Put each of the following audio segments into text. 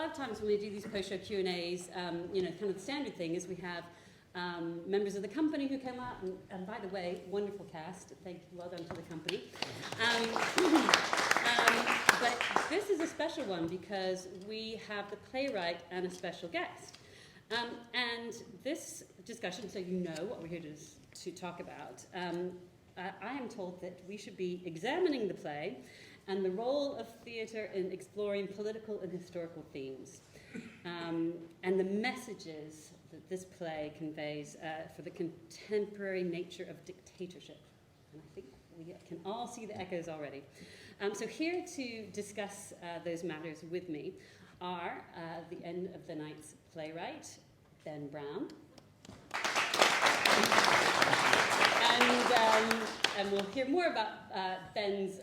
of times when we do these post-show Q&As, you know, kind of the standard thing is we have members of the company who come out, and by the way, wonderful cast. Thank you, well done to the company. But this is a special one because we have the playwright and a special guest. And this discussion, so you know what we're here to talk about, I am told that we should be examining the play and the role of theatre in exploring political and historical themes, and the messages that this play conveys for the contemporary nature of dictatorship. And I think we can all see the echoes already. So here to discuss those matters with me are the end of the night's playwright, Ben Brown. And we'll hear more about Ben's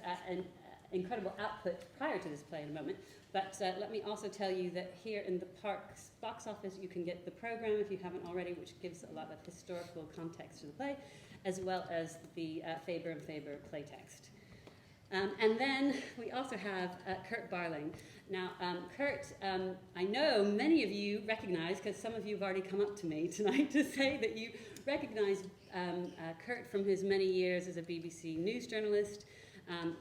incredible output prior to this play in a moment. But let me also tell you that here in the Parks box office you can get the program if you haven't already, which gives a lot of historical context to the play, as well as the Faber and Faber playtext. And then we also have Kurt Barling. Now, Kurt, I know many of you recognize, because some of you have already come up to me tonight to say that you recognize Kurt from his many years as a BBC News journalist.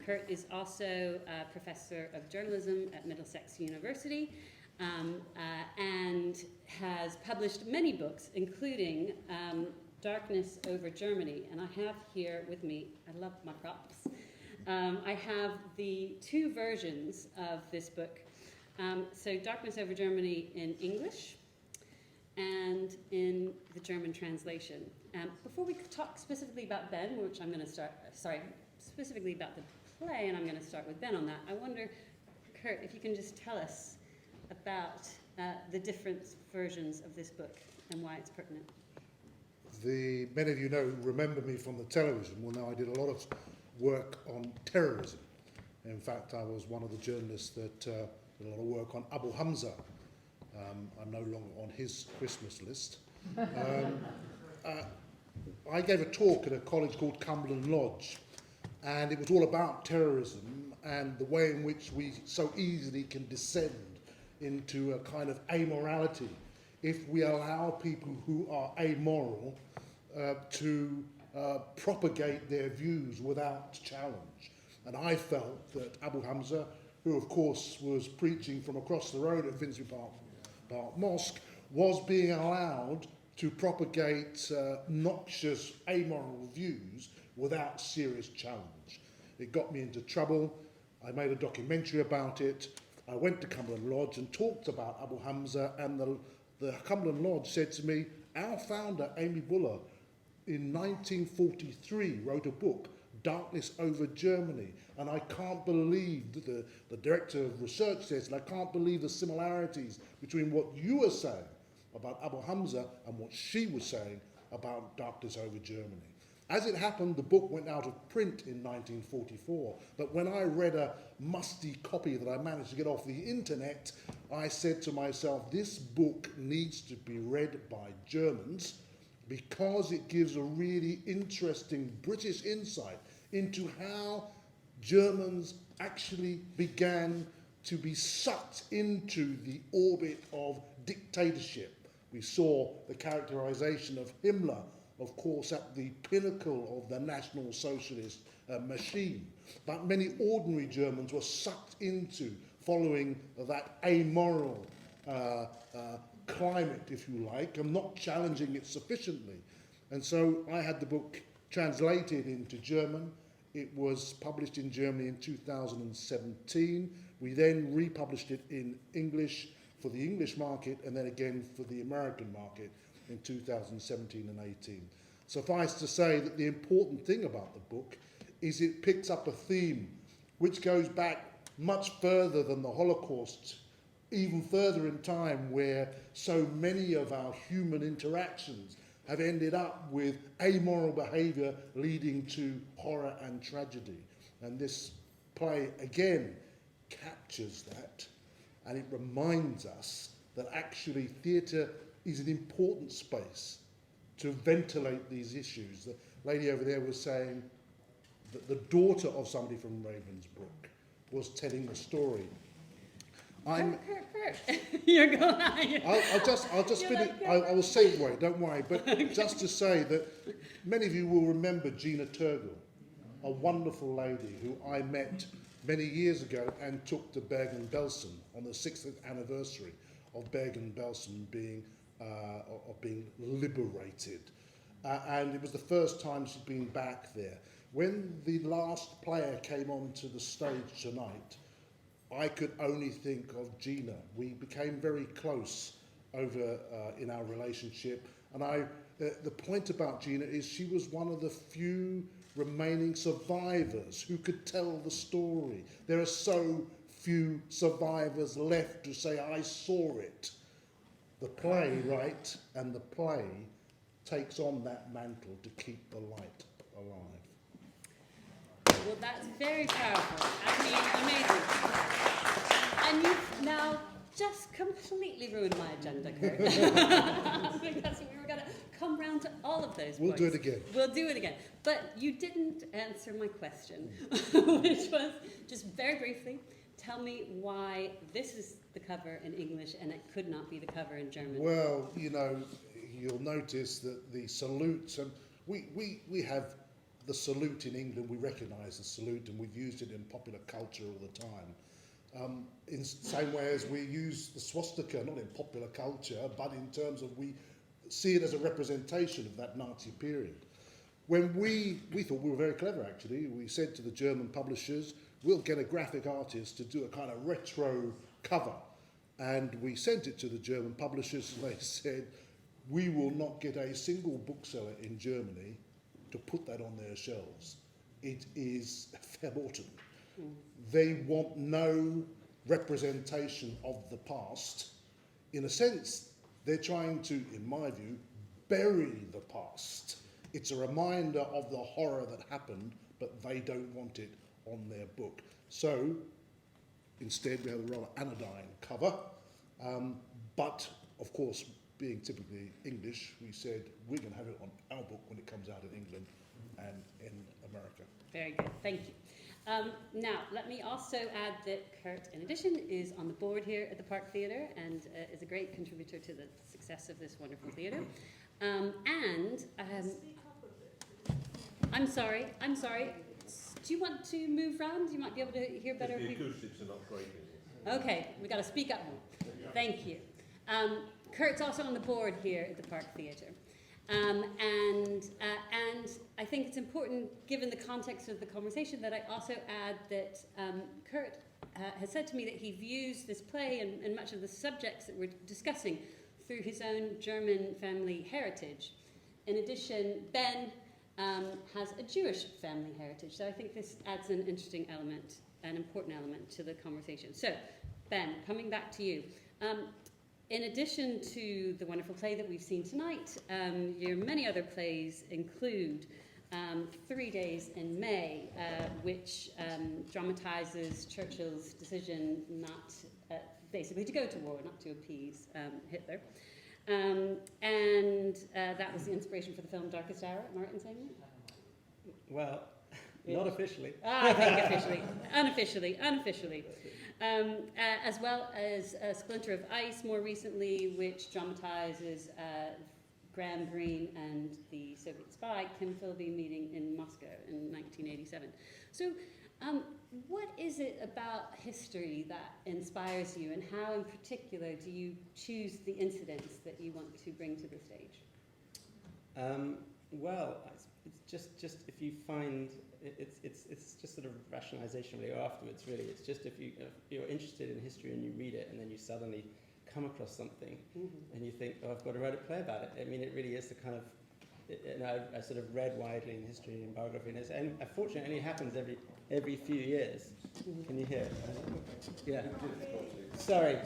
Kurt is also a professor of journalism at Middlesex University and has published many books, including Darkness Over Germany. And I have here with me, I love my props, I have the two versions of this book. So Darkness Over Germany in English and in the German translation. Before we talk specifically about Ben, which I'm going to start, specifically about the play, and I'm going to start with Ben on that, I wonder, Kurt, if you can just tell us about the different versions of this book and why it's pertinent. Many of you remember me from the television. Well, now I did a lot of work on terrorism. In fact, I was one of the journalists that did a lot of work on Abu Hamza. I'm no longer on his Christmas list. I gave a talk at a college called Cumberland Lodge, and it was all about terrorism and the way in which we so easily can descend into a kind of amorality if we allow people who are amoral to propagate their views without challenge. And I felt that Abu Hamza, who of course was preaching from across the road at Finsbury Park Mosque, was being allowed to propagate noxious, amoral views without serious challenge. It got me into trouble. I made a documentary about it. I went to Cumberland Lodge and talked about Abu Hamza, and the Cumberland Lodge said to me, our founder, Amy Buller, in 1943 wrote a book, Darkness Over Germany, and I can't believe, the director of research says, and I can't believe the similarities between what you were saying about Abu Hamza and what she was saying about Darkness Over Germany. As it happened, the book went out of print in 1944, but when I read a musty copy that I managed to get off the internet, I said to myself, this book needs to be read by Germans because it gives a really interesting British insight into how Germans actually began to be sucked into the orbit of dictatorship. We saw the characterization of Himmler, of course, at the pinnacle of the National Socialist machine. But many ordinary Germans were sucked into following that amoral climate, if you like, and not challenging it sufficiently. And so I had the book translated into German. It was published in Germany in 2017. We then republished it in English for the English market and then again for the American market in 2017 and 18. Suffice to say that the important thing about the book is it picks up a theme which goes back much further than the Holocaust, even further in time, where so many of our human interactions have ended up with amoral behaviour leading to horror and tragedy. And this play, again, captures that, and it reminds us that actually theatre is an important space to ventilate these issues. The lady over there was saying that the daughter of somebody from Ravensbrück was telling the story. Kurt. You're going. I'll just You're finish. like, I will segue. Don't worry. But just to say that many of you will remember Gina Turgle, a wonderful lady who I met many years ago and took to Bergen-Belsen on the 6th anniversary of Bergen-Belsen being liberated. And it was the first time she'd been back there. When the last player came onto the stage tonight, I could only think of Gina. We became very close over in our relationship. And the point about Gina is she was one of the few remaining survivors who could tell the story. There are so few survivors left to say, I saw it. The playwright and the play takes on that mantle to keep the light alive. Well, that's very powerful. I mean, amazing. And you've now just completely ruined my agenda, Kurt. Because we were going to come round to all of those We'll points. do it again. We'll do it again. But you didn't answer my question, which was, just very briefly, tell me why this is the cover in English and it could not be the cover in German. Well, you know, you'll notice that the salute, and we have the salute in England, we recognise the salute and we've used it in popular culture all the time. In the same way as we use the swastika, not in popular culture, but in terms of we see it as a representation of that Nazi period. When we thought we were very clever, actually. We said to the German publishers, we'll get a graphic artist to do a kind of retro cover. And we sent it to the German publishers and they said, we will not get a single bookseller in Germany to put that on their shelves. It is verboten. They want no representation of the past. In a sense, they're trying to, in my view, bury the past. It's a reminder of the horror that happened, but they don't want it on their book. So, instead, we have a rather anodyne cover. But, of course, being typically English, we said we're going to have it on our book when it comes out in England and in America. Very good, thank you. Now, let me also add that Kurt, in addition, is on the board here at the Park Theatre and is a great contributor to the success of this wonderful theatre. I'm sorry. Do you want to move round? You might be able to hear better. The acoustics are not great in here. Okay, we've got to speak up more. Thank you. Kurt's also on the board here at the Park Theatre. And I think it's important, given the context of the conversation, that I also add that Kurt has said to me that he views this play and much of the subjects that we're discussing through his own German family heritage. In addition, Ben has a Jewish family heritage, so I think this adds an interesting element, an important element to the conversation. So, Ben, coming back to you. In addition to the wonderful play that we've seen tonight, your many other plays include 3 Days in May, which dramatises Churchill's decision not, basically to go to war, not to appease Hitler. That was the inspiration for the film Darkest Hour, am I right in saying that? Well, not officially. I think officially. Unofficially. As well as A Splinter of Ice more recently, which dramatises Graham Greene and the Soviet spy Kim Philby meeting in Moscow in 1987. So what is it about history that inspires you, and how in particular do you choose the incidents that you want to bring to the stage? Well, it's just if you find it's just sort of rationalization really afterwards. Really, it's just if you're interested in history and you read it, and then you suddenly come across something, and you think, oh, I've got to write a play about it. I mean, it really is the kind of, I sort of read widely in history and biography, and unfortunately, it only happens every few years. Can you hear it? Yeah. Sorry.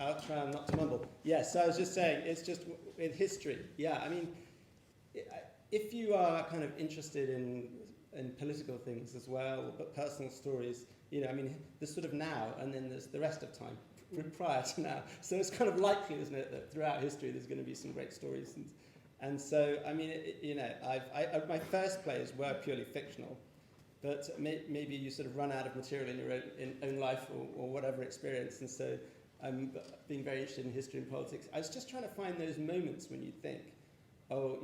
I'll try not to mumble. Yes. So I was just saying, it's just in history. Yeah. I mean, if you are kind of interested in political things as well, but personal stories, I mean, there's sort of now, and then there's the rest of time prior to now. So it's kind of likely, isn't it, that throughout history there's going to be some great stories. And so, I mean, my first plays were purely fictional, but maybe you sort of run out of material in your own life or whatever experience, and so being very interested in history and politics, I was just trying to find those moments when you think, oh,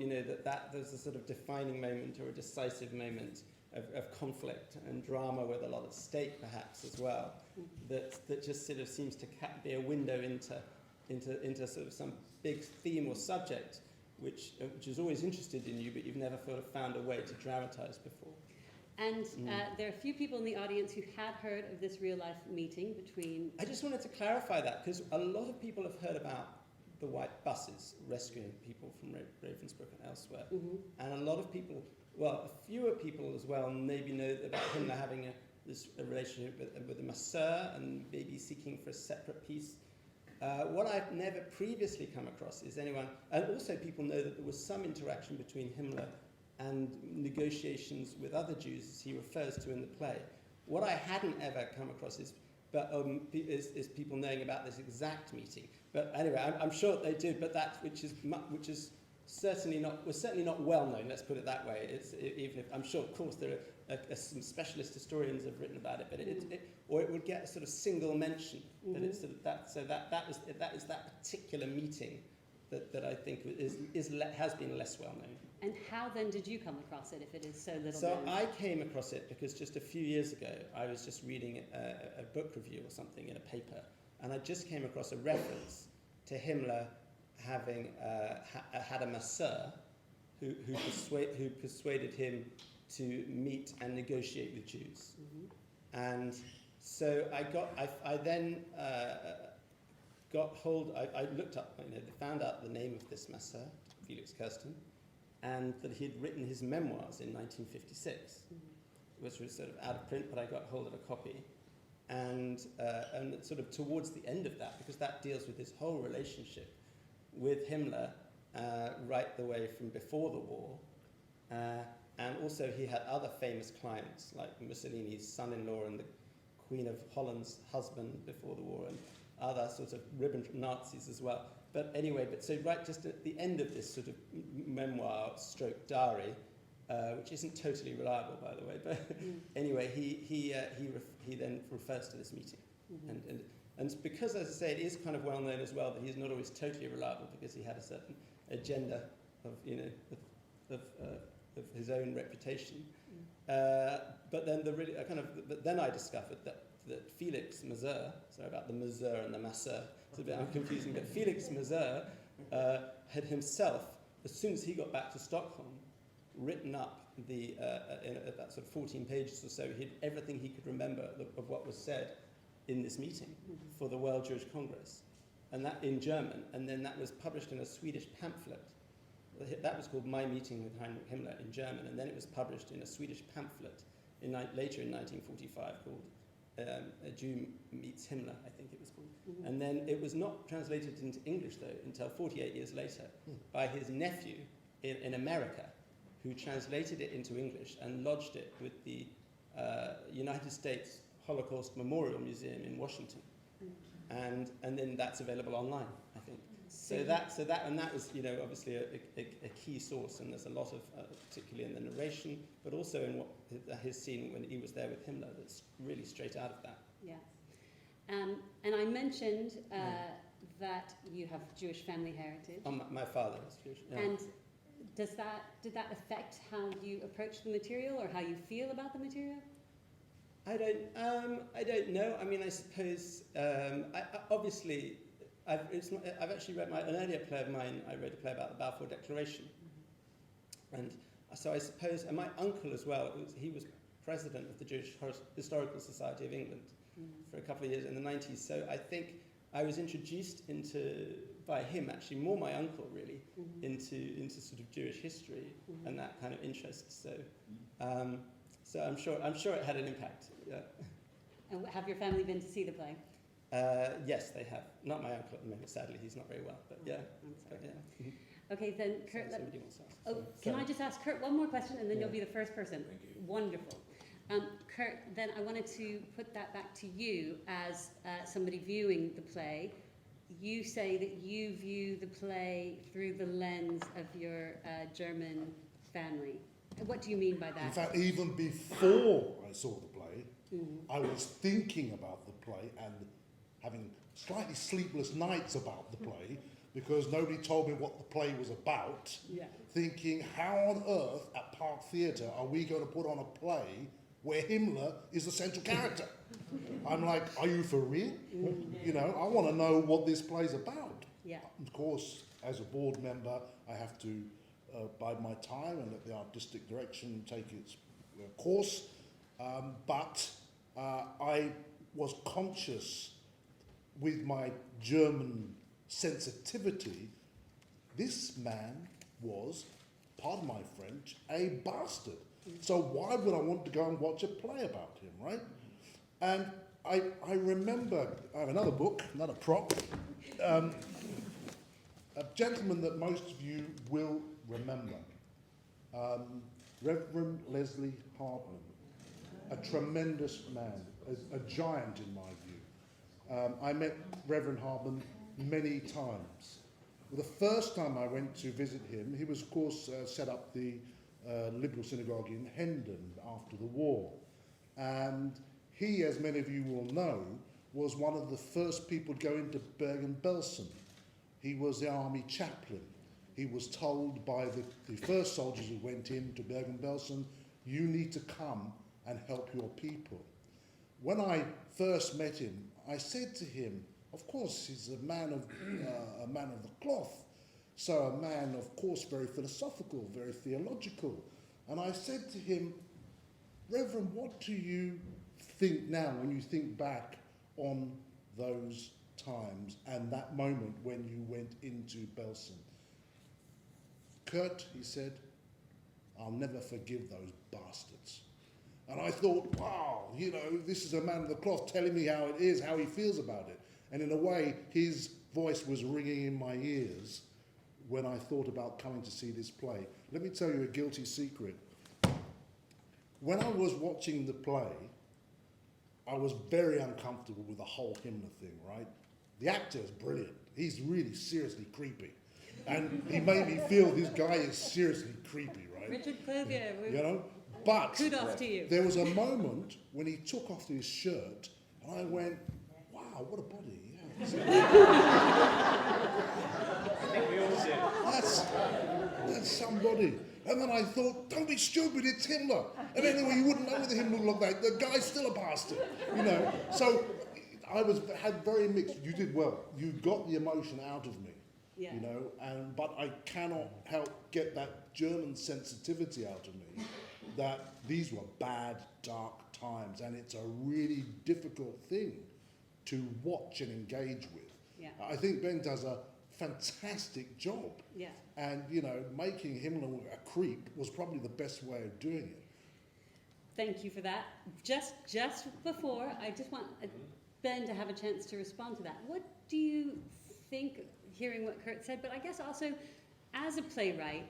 that there's a sort of defining moment or a decisive moment of conflict and drama with a lot at stake, perhaps, as well, that just sort of seems to be a window into sort of some big theme or subject which is always interested in you, but you've never sort of found a way to dramatize before. And there are a few people in the audience who had heard of this real-life meeting between... I just wanted to clarify that, because a lot of people have heard about the white buses rescuing people from Ravensbrück and elsewhere. And a lot of people, well, fewer people as well, maybe know about Himmler having a relationship with the Masur and maybe seeking for a separate peace. What I've never previously come across is anyone, and also people know that there was some interaction between Himmler and negotiations with other Jews, as he refers to in the play. What I hadn't ever come across is people knowing about this exact meeting. But anyway, I'm sure they do. But that which is certainly not well known. Let's put it that way. Even if I'm sure, of course, there are some specialist historians have written about it, but it would get a sort of single mention. But it's sort of that. So that is that particular meeting that I think has been less well known. And how then did you come across it if it is so little known? So I came across it because just a few years ago I was just reading a book review or something in a paper, and I just came across a reference to Himmler having had a Masur who persuaded him to meet and negotiate with Jews. And so I then got hold. I looked up, found out the name of this Masur, Felix Kersten, and that he had written his memoirs in 1956, which was sort of out of print, but I got hold of a copy. And sort of towards the end of that, because that deals with his whole relationship with Himmler right the way from before the war. And also he had other famous clients, like Mussolini's son-in-law and the Queen of Holland's husband before the war, and other sorts of Ribbentrop Nazis as well. But anyway, so right just at the end of this sort of memoir stroke diary, which isn't totally reliable, by the way, but anyway, he then refers to this meeting. And because, as I say, it is kind of well known as well that he's not always totally reliable, because he had a certain agenda of his own reputation. But then then I discovered that Felix Masur, sorry about the Masur and the Masur, it's a bit confusing, but Felix Masur had himself, as soon as he got back to Stockholm, written up in about sort of 14 pages or so, everything he could remember of what was said in this meeting for the World Jewish Congress, and that in German, and then that was published in a Swedish pamphlet. That was called My Meeting with Heinrich Himmler in German, and then it was published in a Swedish pamphlet later in 1945 called A Jew Meets Himmler, I think it was called. And then it was not translated into English, though, until 48 years later by his nephew in America, who translated it into English and lodged it with the United States Holocaust Memorial Museum in Washington. And then that's available online, I think. So that was, obviously a key source, and there's a lot of, particularly in the narration, but also in his scene when he was there with Himmler, that's really straight out of that. Yeah. And I mentioned that you have Jewish family heritage. My father is Jewish. Yeah. And did that affect how you approach the material or how you feel about the material? I don't know. I mean, I suppose I've actually read an earlier play of mine. I read a play about the Balfour Declaration, and so I suppose, and my uncle as well. He was president of the Jewish Historical Society of England for a couple of years in the 90s. So I think I was introduced by him, actually more my uncle really, into sort of Jewish history and that kind of interest. So so I'm sure it had an impact. Yeah. And have your family been to see the play? Yes, they have. Not my uncle at the moment, sadly. He's not very well, but yeah. I'm sorry. But, yeah. Okay, then Kurt. Somebody wants to ask. Can I just ask Kurt one more question, and then you'll be the first person. Thank you. Wonderful. Kurt, then I wanted to put that back to you as somebody viewing the play. You say that you view the play through the lens of your German family. What do you mean by that? In fact, even before I saw the play, I was thinking about the play and having slightly sleepless nights about the play because nobody told me what the play was about, Yeah. thinking, how on earth at Park Theatre are we going to put on a play where Himmler is the central character? I'm like, are you for real? You know, I want to know what this play's about. Yeah. Of course, as a board member, I have to bide my time and let the artistic direction take its course. But I was conscious with my German sensitivity, this man was, pardon my French, a bastard. So why would I want to go and watch a play about him, right? And I remember, I have another book, another prop, a gentleman that most of you will remember, Reverend Leslie Hardman, a tremendous man, a giant in my view. I met Reverend Hardman many times. The first time I went to visit him, he was, of course, set up the Liberal Synagogue in Hendon after the war. And he, as many of you will know, was one of the first people to go into Bergen-Belsen. He was the army chaplain. He was told by the first soldiers who went into Bergen-Belsen, you need to come and help your people. When I first met him, I said to him, of course, he's a man of the cloth, so a man, of course, very philosophical, very theological. And I said to him, Reverend, what do you think now when you think back on those times and that moment when you went into Belsen? Kurt, he said, I'll never forgive those bastards. And I thought, wow, you know, this is a man of the cloth telling me how it is, how he feels about it. And in a way, his voice was ringing in my ears when I thought about coming to see this play. Let me tell you a guilty secret. When I was watching the play, I was very uncomfortable with the whole Himmler thing, right? The actor is brilliant. He's really seriously creepy. And he made me feel this guy is seriously creepy, right? Richard Clovier, You know? But kudos to you. there was a moment when he took off his shirt and I went, wow, what a body. Yeah. I think we all do. That's somebody. And then I thought, don't be stupid, it's Himmler. And anyway, you wouldn't know whether Himmler looked like the guy's still a bastard, you know. So I had very mixed. You did well. You got the emotion out of me, Yeah. you know. But I cannot help get that German sensitivity out of me. That these were bad, dark times, and it's a really difficult thing to watch and engage with. Yeah. I think Ben does a fantastic job. Yeah. And, you know, making Himmler a creep was probably the best way of doing it. Thank you for that. Just before, I just want Ben to have a chance to respond to that. What do you think, hearing what Kurt said, but I guess also as a playwright,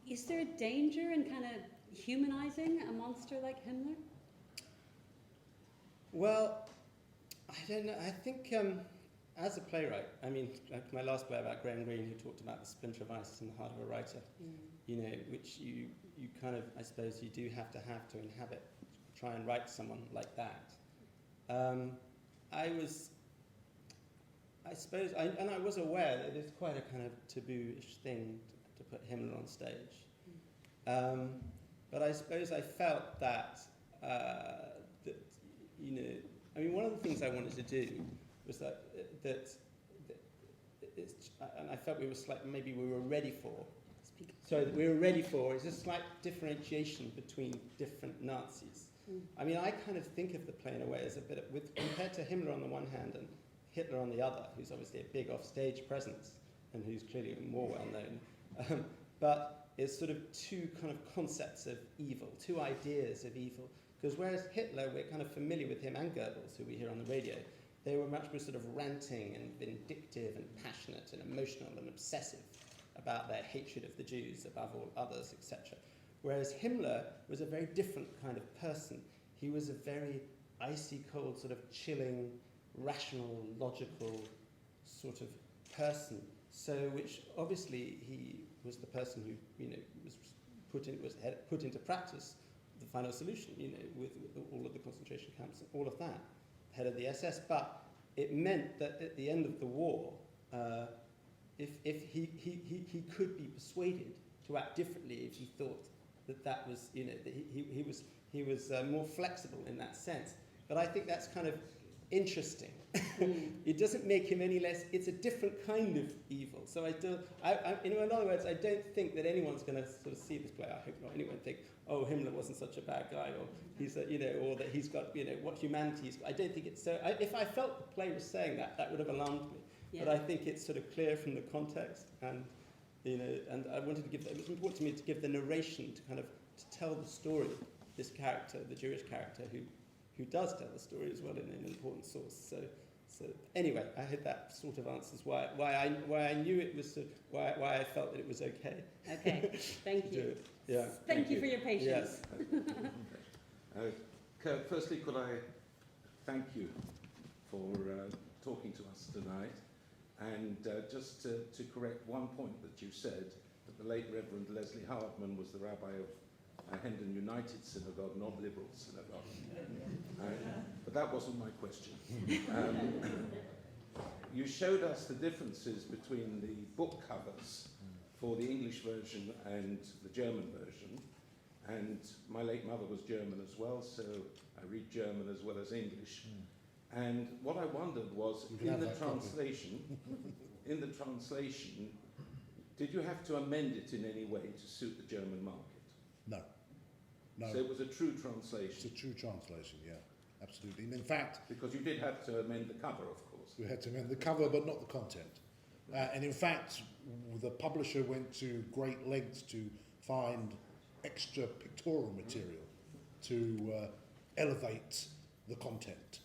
is there a danger in kind of humanizing a monster like Himmler? Well, I don't know. I think as a playwright, I mean, like my last play about Graham Greene, who talked about the splinter of ice in the heart of a writer, you know, which you kind of, I suppose, you do have to inhabit, try and write someone like that. I was aware that it's quite a kind of taboo-ish thing to put Himmler on stage. But I suppose I felt that, you know, I mean, one of the things I wanted to do was that and I felt maybe we were ready for. It's a slight differentiation between different Nazis. I mean, I kind of think of the play in a way as a bit compared to Himmler on the one hand and Hitler on the other, who's obviously a big off-stage presence and who's clearly more well-known. But it's sort of two kind of concepts of evil, two ideas of evil. Because whereas Hitler, we're kind of familiar with him and Goebbels, who we hear on the radio, they were much more sort of ranting and vindictive and passionate and emotional and obsessive about their hatred of the Jews above all others, etc. Whereas Himmler was a very different kind of person. He was a very icy cold, sort of chilling, rational, logical sort of person. So, which obviously he was the person who, you know, was put into practice the final solution, you know, with all of the concentration camps and all of that, head of the SS. But it meant that at the end of the war, if he could be persuaded to act differently if he thought that was, that he was more flexible in that sense. But I think that's kind of interesting. It doesn't make him any less. It's a different kind of evil. So in other words, I don't think that anyone's going to sort of see this play. I hope not anyone think, oh, Himmler wasn't such a bad guy, or he's or that he's got what humanity is. I don't think it's so. If I felt the play was saying that, that would have alarmed me. Yeah. But I think it's sort of clear from the context, and and I wanted to give. It was important to me to give the narration to tell the story. This character, the Jewish character, who does tell the story as well in an important source. So anyway, I hope that sort of answers why I knew it was why I felt that it was okay. Okay, thank you. Yeah. Thank you for your patience. Yes. Kurt, firstly, could I thank you for talking to us tonight, and just to correct one point that you said, that the late Reverend Leslie Hardman was the rabbi of Hendon United Synagogue, not Liberal Synagogue. But that wasn't my question. You showed us the differences between the book covers for the English version and the German version. And my late mother was German as well, so I read German as well as English. And what I wondered was, in the translation, did you have to amend it in any way to suit the German market? No. So it was a true translation? It's a true translation, yeah, absolutely. And in fact... Because you did have to amend the cover, of course. We had to amend the cover, but not the content. And in fact, the publisher went to great lengths to find extra pictorial material to elevate the content.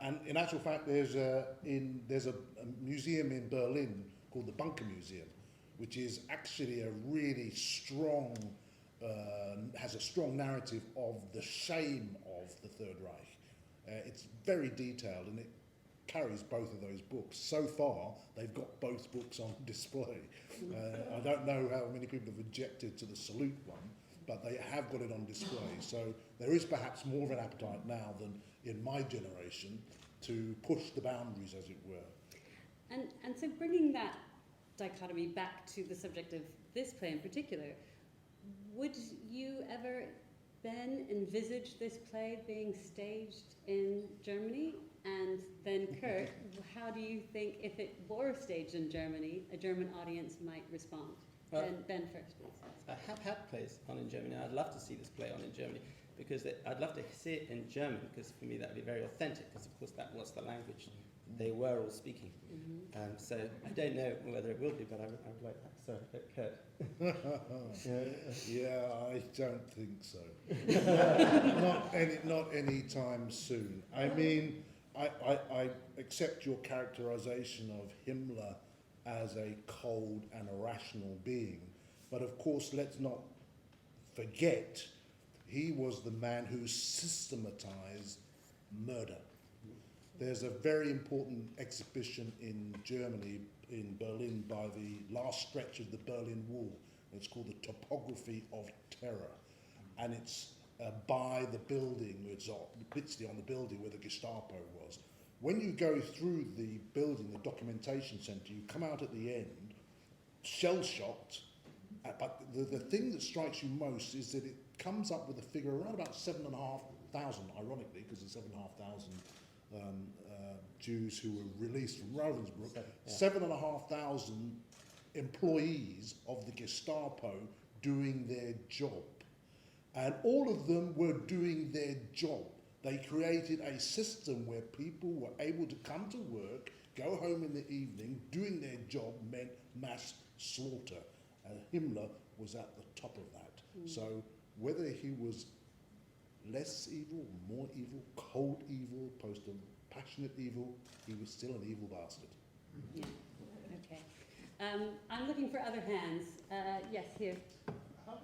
And in actual fact, there's a museum in Berlin called the Bunker Museum, which is actually a really strong... has a strong narrative of the shame of the Third Reich. It's very detailed, and it carries both of those books. So far, they've got both books on display. I don't know how many people have objected to the Salute one, but they have got it on display. So there is perhaps more of an appetite now than in my generation to push the boundaries, as it were. And so bringing that dichotomy back to the subject of this play in particular, would you ever, Ben, envisage this play being staged in Germany? And then, Kurt, how do you think, if it were staged in Germany, a German audience might respond? Ben first, please. I have had plays on in Germany. I'd love to see this play on in Germany, because I'd love to see it in German, because for me that would be very authentic, because of course that was the language they were all speaking. So I don't know whether it will be, but I would like that. Sorry, Kurt. Yeah, I don't think so. not any time soon. I mean, I accept your characterization of Himmler as a cold and irrational being, but of course, let's not forget he was the man who systematized murder. There's a very important exhibition in Germany, in Berlin, by the last stretch of the Berlin Wall. It's called The Topography of Terror. And it's by the building, it's literally on the building where the Gestapo was. When you go through the building, the documentation centre, you come out at the end, shell-shocked, but the thing that strikes you most is that it comes up with a figure around about 7,500, ironically, because it's 7,500 Jews who were released from Ravensbrück, 7,500 employees of the Gestapo doing their job. And all of them were doing their job. They created a system where people were able to come to work, go home in the evening, doing their job meant mass slaughter. And Himmler was at the top of that. So whether he was less evil, more evil, cold evil, opposed to passionate evil, he was still an evil bastard. Yeah, okay. I'm looking for other hands. Yes, here. How much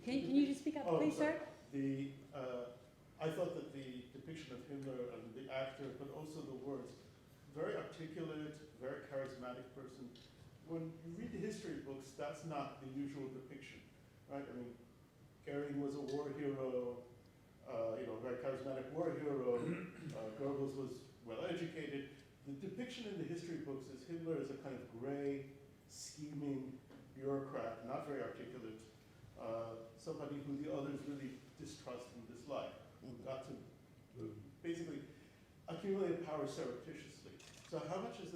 Can you just speak up, please, sir? I thought that the depiction of Himmler and the actor, but also the words, very articulate, very charismatic person. When you read the history books, that's not the usual depiction, right? I mean, Goering was a war hero. very charismatic war hero. Goebbels was well educated. The depiction in the history books is Himmler as a kind of gray, scheming bureaucrat, not very articulate, somebody who the others really distrust and dislike, who got to basically accumulate power surreptitiously. So how much of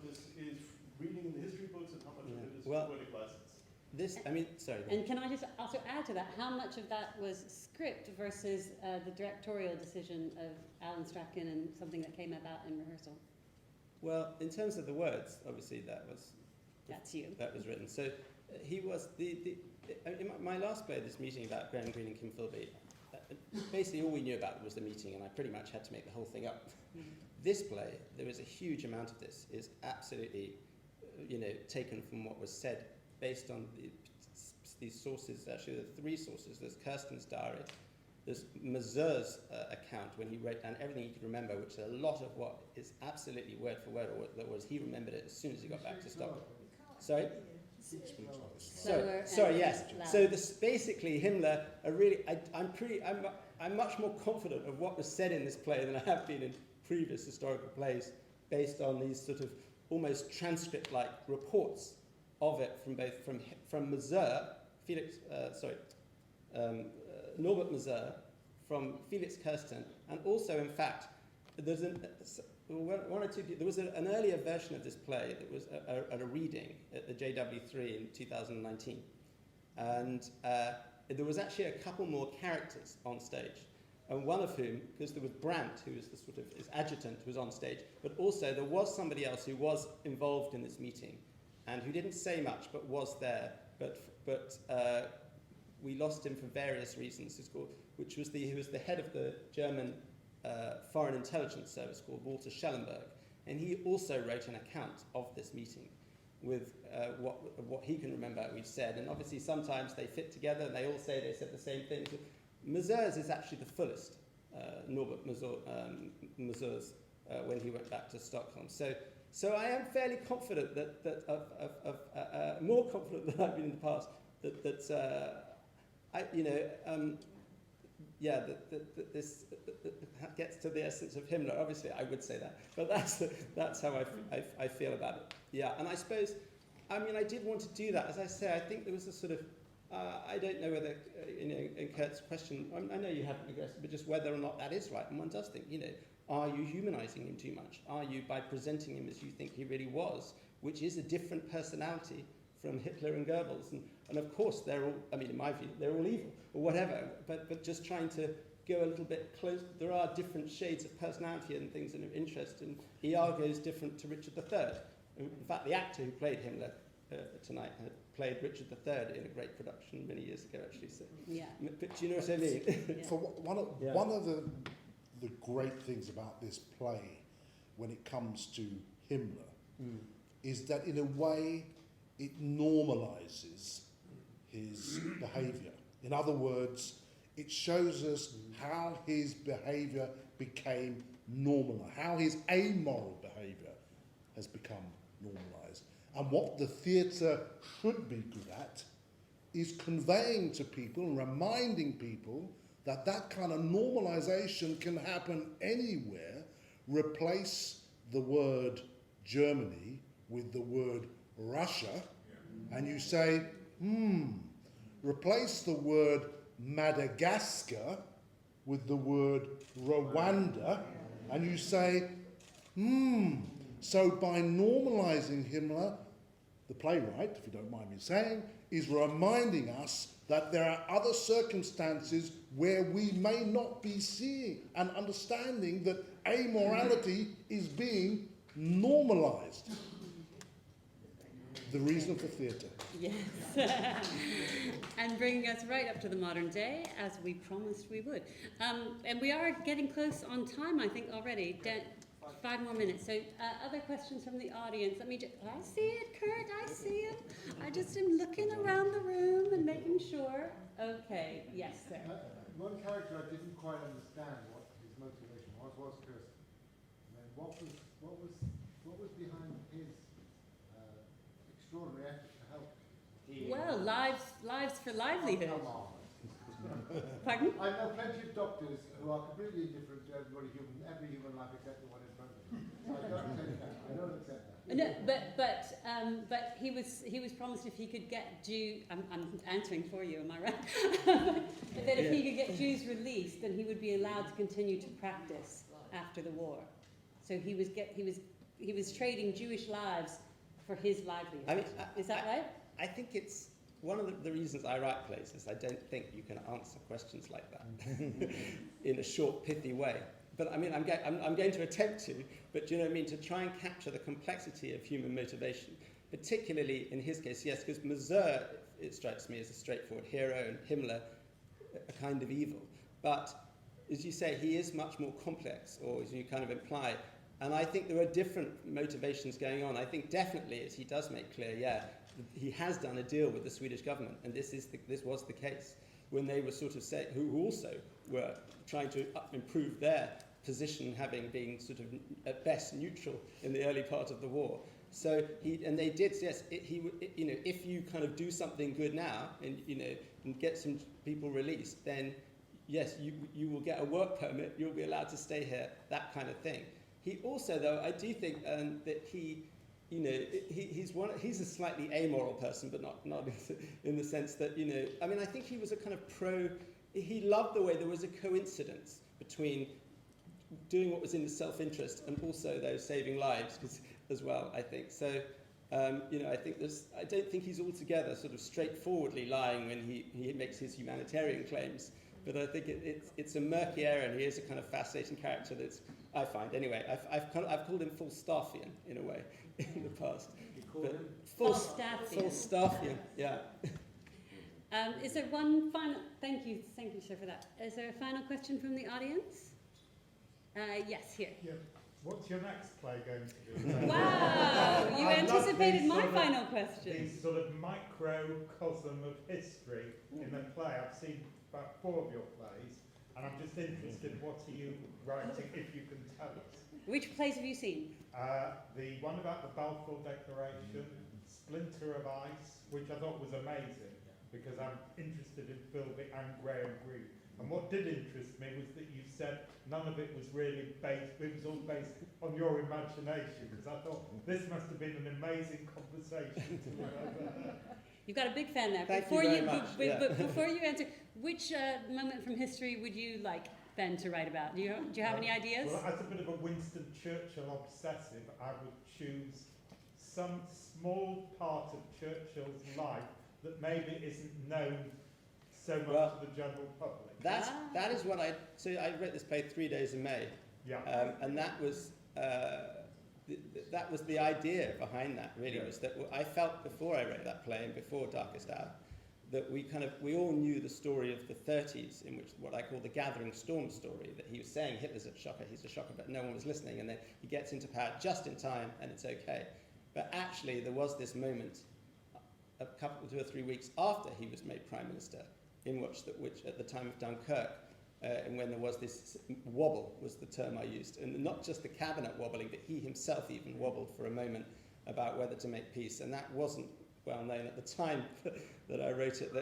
this is reading in the history books and how much of it is poetic license? And can I just also add to that, how much of that was script versus the directorial decision of Alan Strachan and something that came about in rehearsal? Well, in terms of the words, obviously That's you. that was written. So he was in my last play, this meeting about Graham Greene and Kim Philby, basically all we knew about was the meeting, and I pretty much had to make the whole thing up. This play, there was a huge amount of this, is absolutely, taken from what was said, based on these sources. Actually, there are three sources. There's Kersten's diary, there's Masur's account when he wrote down everything he could remember, which is a lot of what is absolutely word for word, or that was he remembered it as soon as he got back to Stockholm. Sorry? Sorry, yes. So this basically Himmler. I'm much more confident of what was said in this play than I have been in previous historical plays, based on these sort of almost transcript-like reports of it from Masur, Norbert Masur, from Felix Kersten, and also in fact there's there was an earlier version of this play that was at a reading at the JW3 in 2019, and there was actually a couple more characters on stage, and one of whom, because there was Brandt, who was the sort of his adjutant, who was on stage, but also there was somebody else who was involved in this meeting, and who didn't say much but was there, but we lost him for various reasons. He was the head of the German Foreign Intelligence Service called Walter Schellenberg, and he also wrote an account of this meeting with what he can remember we've said, and obviously sometimes they fit together and they all say they said the same things. Masur's is actually the fullest, Norbert Masur's, when he went back to Stockholm. So I am fairly confident more confident than I've been in the past, that this gets to the essence of Himmler. Obviously, I would say that, but that's how I feel about it. Yeah, and I suppose, I did want to do that. As I say, I think there was a sort of, I don't know whether, in Kurt's question, I know you haven't addressed it, but just whether or not that is right. And one does think, are you humanizing him too much? Are you, by presenting him as you think he really was, which is a different personality from Hitler and Goebbels? And of course, they're all, in my view, they're all evil, or whatever, but just trying to go a little bit close. There are different shades of personality and things that are of interest, and Iago is different to Richard III. In fact, the actor who played Himmler tonight had played Richard III in a great production many years ago, actually. So, yeah. But do you know what I mean? Yeah. For one of the great things about this play, when it comes to Himmler, is that in a way it normalizes his behavior. In other words, it shows us how his behavior became normal, how his amoral behavior has become normalized. And what the theatre should be good at is conveying to people and reminding people that that kind of normalization can happen anywhere. Replace the word Germany with the word Russia, and you say, replace the word Madagascar with the word Rwanda, and you say, So by normalizing Himmler, the playwright, if you don't mind me saying, is reminding us that there are other circumstances where we may not be seeing and understanding that amorality is being normalized. The reason for theatre. Yes. And bringing us right up to the modern day, as we promised we would. And we are getting close on time, I think, already. 5 more minutes. So other questions from the audience. I see it, Kurt, I see it. I just am looking around the room and making sure. Okay, yes, sir. One character I didn't quite understand what his motivation was Kersten. And then what was behind his extraordinary effort to help? Well, lives for livelihood. Oh, come on. Pardon? I know plenty of doctors who are completely indifferent to every human life except the one in front of them. So I don't accept that. I don't accept that. No, but he was promised if he could get I'm answering for you, am I right? But that if he could get Jews released, then he would be allowed to continue to practice after the war. So he was trading Jewish lives for his livelihood. I mean, is that right? I think it's one of the reasons I write plays is I don't think you can answer questions like that in a short, pithy way. But I mean, I'm going to attempt to, but do you know what I mean? To try and capture the complexity of human motivation, particularly in his case, yes, because Masur, it strikes me as a straightforward hero, and Himmler, a kind of evil. But as you say, he is much more complex, or as you kind of imply. And I think there are different motivations going on. I think definitely, as he does make clear, he has done a deal with the Swedish government, and this was the case when they were sort of saying, who also were trying to improve their position, having been sort of at best neutral in the early part of the war. So they did, yes. If you kind of do something good now, and and get some people released, then yes, you will get a work permit. You'll be allowed to stay here. That kind of thing. He also, though, I do think that he's a slightly amoral person, but not in the sense that, I mean, I think he was a kind of he loved the way there was a coincidence between doing what was in his self-interest and also, though, saving lives as well, I think. So, I think I don't think he's altogether sort of straightforwardly lying when he makes his humanitarian claims. But I think it's a murky area, and he is a kind of fascinating character that's, I find, anyway. I've called him Falstaffian in a way in the past. You called him? Falstaffian. Yeah. Is there one final? Thank you, sir, for that. Is there a final question from the audience? Yes, here. Yeah. What's your next play going to be? Wow, you anticipated my final The question. sort of microcosm of history in the play. I've seen about 4 of your plays, and I'm just interested, what are you writing, if you can tell us? Which plays have you seen? The one about the Balfour Declaration, Splinter of Ice, which I thought was amazing, because I'm interested in film and Graham Greene. And what did interest me was that you said none of it was really based, it was all based on your imagination, because I thought this must have been an amazing conversation to have. You've got a big fan there. Thank you very much. But before you answer, which moment from history would you like Ben to write about? Do you have any ideas? Well, as a bit of a Winston Churchill obsessive, I would choose some small part of Churchill's life that maybe isn't known so much to the general public. That is what I read this play 3 days in May. Yeah. And that was the idea behind that, really, was that I felt before I read that play and before Darkest Hour that we all knew the story of the 30s, in which what I call the Gathering Storm story, that he was saying Hitler's a shocker, he's a shocker, but no one was listening, and then he gets into power just in time and it's okay. But actually there was this moment a couple, 2 or 3 weeks after he was made Prime Minister, in which at the time of Dunkirk, and when there was this wobble, was the term I used, and not just the cabinet wobbling, but he himself even wobbled for a moment about whether to make peace, and that wasn't well known at the time that I wrote it.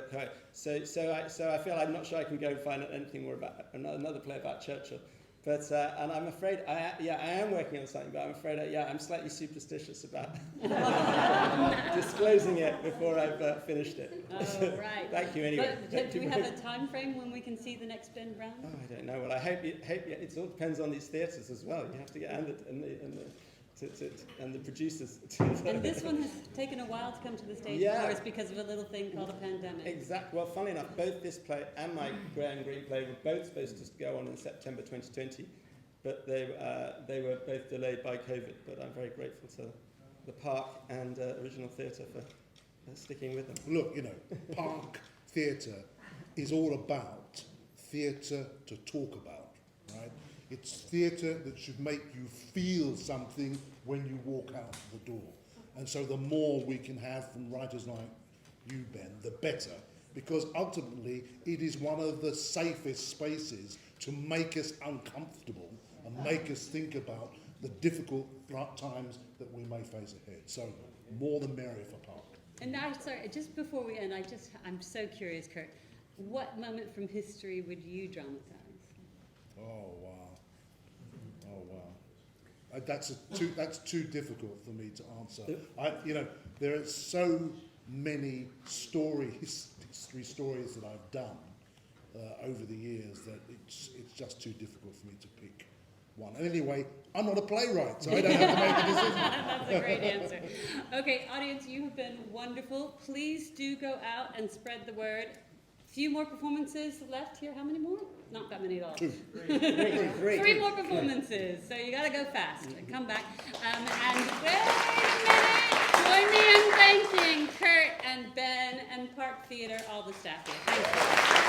So I feel I'm not sure I can go and find anything more about another play about Churchill. But and I'm afraid I am working on something, but I'm afraid I'm slightly superstitious about disclosing it before I've finished it. Oh, right. Thank you anyway. But do we have a time frame when we can see the next Ben Brown? Oh, I don't know. Well, I hope it all depends on these theatres as well. You have to get and the producers. And this one has taken a while to come to the stage, of course, because of a little thing called a pandemic. Exactly. Well, funnily enough, both this play and my Graham Greene play were both supposed to go on in September 2020, but they were both delayed by COVID. But I'm very grateful to the Park and Original Theatre for sticking with them. Look, Park Theatre is all about theatre to talk about, right? It's theatre that should make you feel something when you walk out the door. And so the more we can have from writers like you, Ben, the better, because ultimately it is one of the safest spaces to make us uncomfortable and make us think about the difficult times that we may face ahead. So more the merrier for Park. And now, sorry, just before we end, I'm so curious, Kurt. what moment from history would you dramatize? Oh wow! Oh wow! That's too difficult for me to answer. There are so many history stories that I've done over the years that it's just too difficult for me to pick one. And anyway, I'm not a playwright, so I don't have to make a decision. That's a great answer. Okay, audience, you have been wonderful. Please do go out and spread the word. Few more performances left here. How many more? Not that many at all. 2. Three more performances. So you got to go fast and come back. And wait a minute. Join me in thanking Kurt and Ben and Park Theatre, all the staff here. Thank you.